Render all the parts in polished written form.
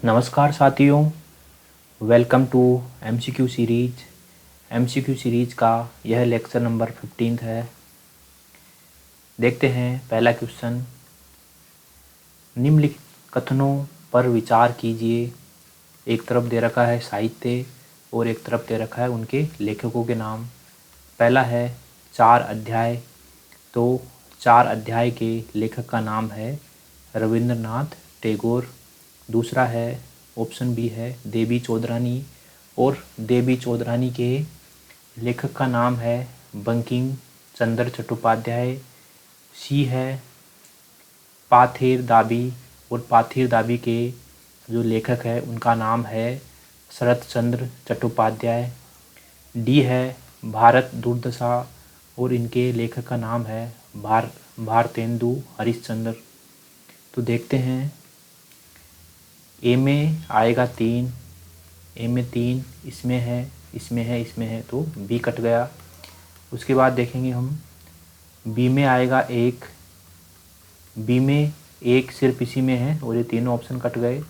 नमस्कार साथियों, welcome to MCQ series. MCQ series का यह लेक्चर नंबर 15 है। देखते हैं पहला क्वेश्चन। निम्नलिखित कथनों पर विचार कीजिए। एक तरफ दे रखा है साहित्य और एक तरफ दे रखा है उनके लेखकों के नाम। पहला है 4 अध्याय, तो 4 अध्याय के लेखक का नाम है रविंद्रनाथ टैगोर। दूसरा है ऑप्शन बी है देवी चौधरानी, और देवी चौधरानी के लेखक का नाम है बंकिम चंद्र चट्टोपाध्याय। सी है पाथेर दाबी, और पाथेर दाबी के जो लेखक है उनका नाम है शरत चंद्र चट्टोपाध्याय। डी है भारत दुर्दशा, और इनके लेखक का नाम है भारतेंदु हरिश्चंद्र। तो देखते हैं। ए में आएगा 3, ए में 3, इसमें है, इसमें है, इसमें है, तो बी कट गया। उसके बाद देखेंगे हम, बी में आएगा 1, बी में 1 सिर्फ इसी में है और ये तीनों ऑप्शन कट गए,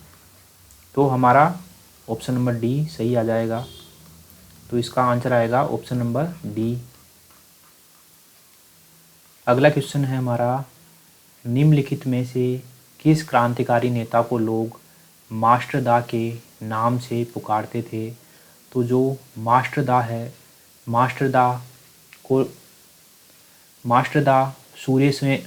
तो हमारा ऑप्शन नंबर डी सही आ जाएगा। तो इसका आंसर आएगा ऑप्शन नंबर डी। अगला क्वेश्चन है हमारा, निम्नलिखित में से किस क्रांतिकारी नेता को लोग मास्टरदा के नाम से पुकारते थे? तो जो मास्टरदा है, मास्टरदा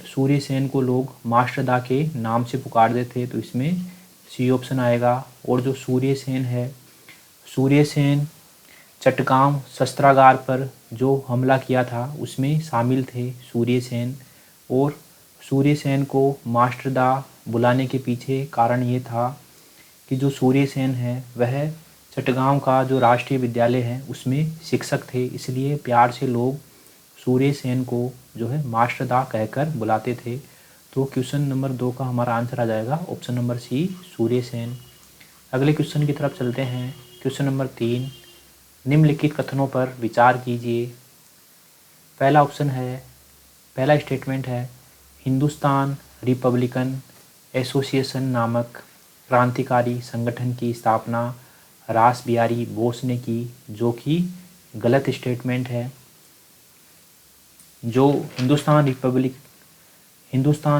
सूर्यसेन को लोग मास्टरदा के नाम से पुकारते थे, तो इसमें सी ऑप्शन आएगा। और जो सूर्यसेन है, सूर्यसेन चटगांव शस्त्रागार पर जो हमला किया था उसमें शामिल थे सूर्यसेन। और सूर्यसेन को मास्टरदा बुलाने के पीछे कारण ये था कि जो सूर्यसेन है वह चटगांव का जो राष्ट्रीय विद्यालय है उसमें शिक्षक थे, इसलिए प्यार से लोग सूर्यसेन को जो है मास्टरदा कहकर बुलाते थे। तो क्वेश्चन नंबर 2 का हमारा आंसर आ जाएगा ऑप्शन नंबर सी, सूर्यसेन। अगले क्वेश्चन की तरफ चलते हैं। क्वेश्चन नंबर 3, निम्नलिखित कथनों पर विचार कीजिए। पहला ऑप्शन है, पहला स्टेटमेंट है, हिंदुस्तान रिपब्लिकन एसोसिएशन नामक क्रांतिकारी संगठन की स्थापना रास बिहारी बोस ने की, जो कि गलत स्टेटमेंट है। जो हिंदुस्तान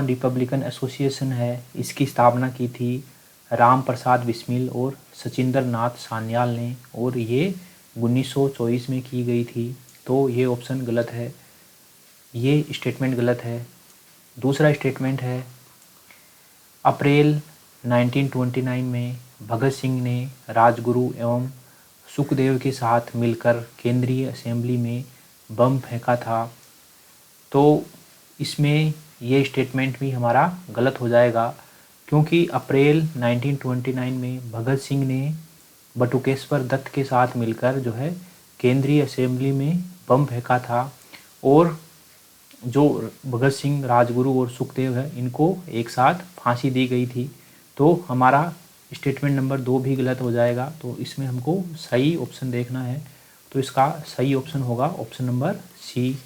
रिपब्लिकन एसोसिएशन है, इसकी स्थापना की थी राम प्रसाद बिस्मिल और सचिंद्र नाथ सान्याल ने, और ये 1924 में की गई थी। तो ये ऑप्शन गलत है, ये स्टेटमेंट गलत है। दूसरा स्टेटमेंट है, अप्रैल 1929 में भगत सिंह ने राजगुरु एवं सुखदेव के साथ मिलकर केंद्रीय असेंबली में बम फेंका था। तो इसमें ये स्टेटमेंट भी हमारा गलत हो जाएगा, क्योंकि अप्रैल 1929 में भगत सिंह ने बटुकेश्वर दत्त के साथ मिलकर जो है केंद्रीय असेंबली में बम फेंका था, और जो भगत सिंह, राजगुरु और सुखदेव है, इनको एक साथ फांसी दी गई थी। तो हमारा स्टेटमेंट नंबर 2 भी गलत हो जाएगा। तो इसमें हमको सही ऑप्शन देखना है, तो इसका सही ऑप्शन होगा ऑप्शन नंबर सी।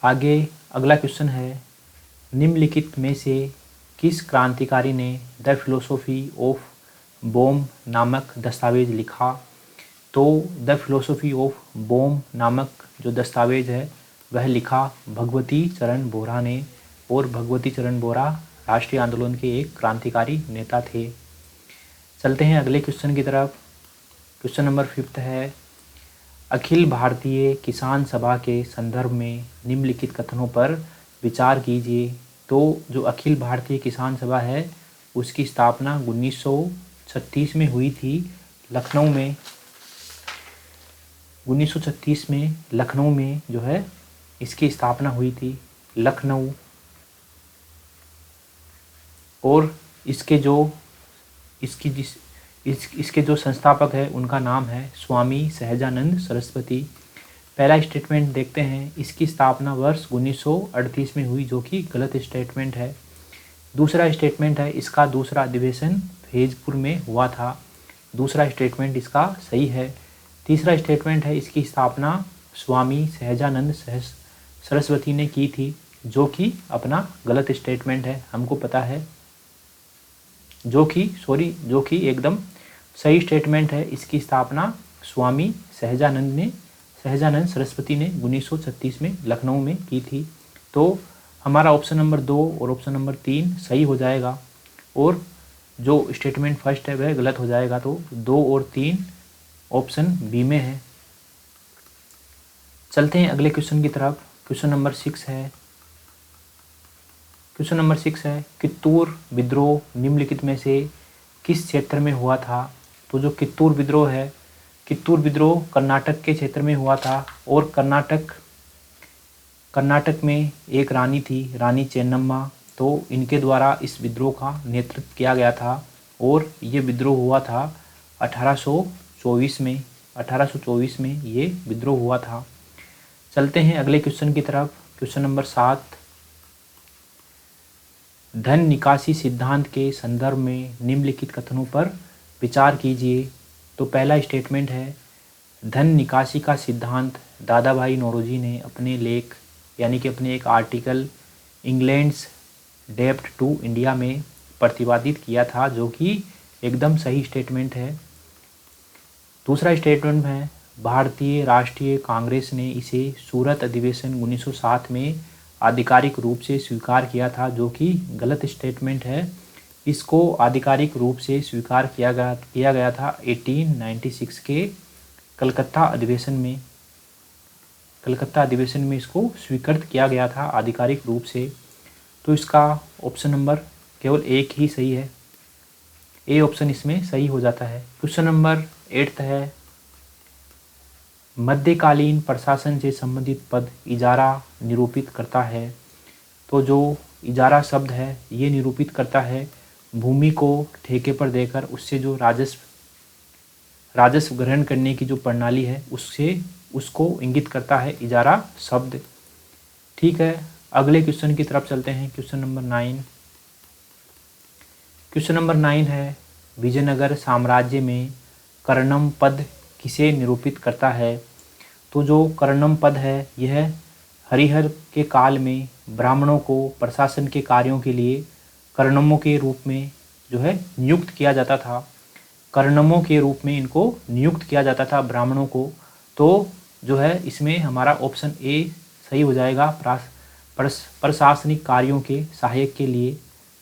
आगे अगला क्वेश्चन है, निम्नलिखित में से किस क्रांतिकारी ने द फिलोसॉफी ऑफ बॉम्ब नामक दस्तावेज लिखा? तो द फिलोसॉफी ऑफ बॉम्ब नामक जो दस्तावेज है वह लिखा भगवती चरण बोरा ने, और भगवती चरण बोरा राष्ट्रीय आंदोलन के एक क्रांतिकारी नेता थे। चलते हैं अगले क्वेश्चन की तरफ। क्वेश्चन नंबर 5 है, अखिल भारतीय किसान सभा के संदर्भ में निम्नलिखित कथनों पर विचार कीजिए। तो जो अखिल भारतीय किसान सभा है उसकी स्थापना 1936 में हुई थी लखनऊ में। 1936 में लखनऊ में जो है इसकी स्थापना हुई थी, लखनऊ। और इसके जो संस्थापक है उनका नाम है स्वामी सहजानंद सरस्वती। पहला स्टेटमेंट देखते हैं, इसकी स्थापना वर्ष 1938 में हुई, जो कि गलत स्टेटमेंट है। दूसरा स्टेटमेंट है, इसका दूसरा अधिवेशन फैजपुर में हुआ था, दूसरा स्टेटमेंट इसका सही है। तीसरा स्टेटमेंट है, इसकी स्थापना स्वामी सहजानंद सरस्वती ने की थी, जो कि अपना गलत स्टेटमेंट है, हमको पता है। जो कि एकदम सही स्टेटमेंट है। इसकी स्थापना स्वामी सहजानंद सरस्वती ने 1936 में लखनऊ में की थी। तो हमारा ऑप्शन नंबर 2 और ऑप्शन नंबर 3 सही हो जाएगा और जो स्टेटमेंट फर्स्ट है वह गलत हो जाएगा। तो 2 और 3 ऑप्शन बी में है। चलते हैं अगले क्वेश्चन की तरफ। क्वेश्चन नंबर 6 है। क्वेश्चन नंबर 6 है, कित्तूर विद्रोह निम्नलिखित में से किस क्षेत्र में हुआ था? तो जो कित्तूर विद्रोह है, कित्तूर विद्रोह कर्नाटक के क्षेत्र में हुआ था और कर्नाटक में एक रानी थी, रानी चेन्नम्मा। तो इनके द्वारा इस विद्रोह का नेतृत्व किया गया था और ये विद्रोह हुआ था 1824 में। 1824 में ये विद्रोह हुआ था। चलते हैं अगले क्वेश्चन की तरफ। क्वेश्चन नंबर 7, धन निकासी सिद्धांत के संदर्भ में निम्नलिखित कथनों पर विचार कीजिए। तो पहला स्टेटमेंट है, धन निकासी का सिद्धांत दादा भाई नौरोजी ने अपने लेख यानी कि अपने एक आर्टिकल इंग्लैंड्स डेब्ट टू इंडिया में प्रतिपादित किया था, जो कि एकदम सही स्टेटमेंट है। दूसरा स्टेटमेंट है, भारतीय राष्ट्रीय कांग्रेस ने इसे सूरत अधिवेशन 1907 में आधिकारिक रूप से स्वीकार किया था, जो कि गलत स्टेटमेंट है। इसको आधिकारिक रूप से स्वीकार किया गया था 1896 के कलकत्ता अधिवेशन में इसको स्वीकृत किया गया था आधिकारिक रूप से। तो इसका ऑप्शन नंबर केवल एक ही सही है, ए ऑप्शन इसमें सही हो जाता है। क्वेश्चन नंबर 8 है, मध्यकालीन प्रशासन से संबंधित पद इजारा निरूपित करता है। तो जो इजारा शब्द है ये निरूपित करता है भूमि को ठेके पर देकर उससे जो राजस्व ग्रहण करने की जो प्रणाली है उसको इंगित करता है इजारा शब्द। ठीक है, अगले क्वेश्चन की तरफ चलते हैं। Question number 9। क्वेश्चन नंबर 9 है, विजयनगर साम्राज्य में कर्णम पद किसे निरूपित करता है? तो जो कर्णम पद है यह हरिहर के काल में ब्राह्मणों को प्रशासन के कार्यों के लिए कर्णमों के रूप में जो है नियुक्त किया जाता था। कर्णमों के रूप में इनको नियुक्त किया जाता था ब्राह्मणों को। तो जो है इसमें हमारा ऑप्शन ए सही हो जाएगा, प्रशासनिक कार्यों के सहायक के लिए।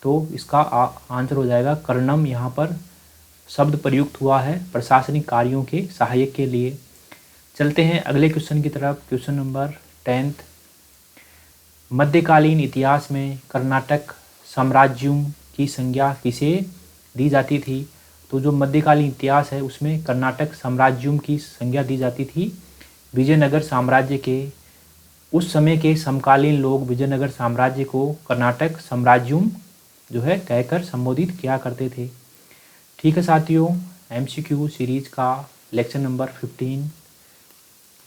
तो इसका आंसर हो जाएगा कर्णम। यहाँ पर शब्द प्रयुक्त हुआ है प्रशासनिक कार्यों के सहायक के लिए। चलते हैं अगले क्वेश्चन की तरफ। क्वेश्चन नंबर 10, मध्यकालीन इतिहास में कर्नाटक साम्राज्यों की संज्ञा किसे दी जाती थी? तो जो मध्यकालीन इतिहास है उसमें कर्नाटक साम्राज्यों की संज्ञा दी जाती थी विजयनगर साम्राज्य के। उस समय के समकालीन लोग विजयनगर साम्राज्य को कर्नाटक साम्राज्यों जो है कहकर संबोधित किया करते थे। ठीक है साथियों, MCQ सीरीज का लेक्चर नंबर 15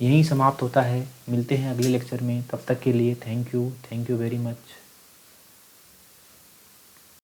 यहीं समाप्त होता है। मिलते हैं अगले लेक्चर में, तब तक के लिए थैंक यू वेरी मच।